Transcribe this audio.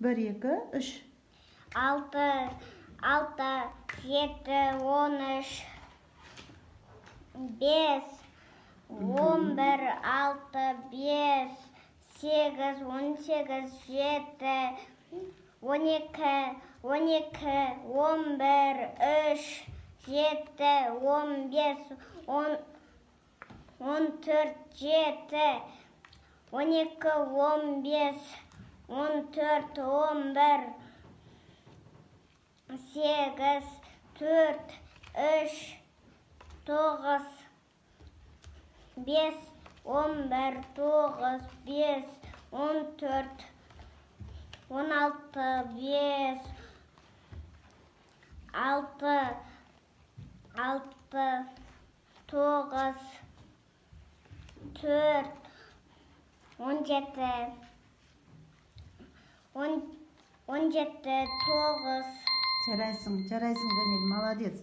1, 2, 3. 6, 7, 13, 5, 11, 6, 5, 8, 18, 7, 12, 11, 3, 7, 15, 14, 7, 12, 15, 14, 11, 8, 4, 3, 9, 5, 11, 9, 5, 14, 16, 5, 6, 9, 4, 17, 17, 9. Жарайсың, Данил, молодец.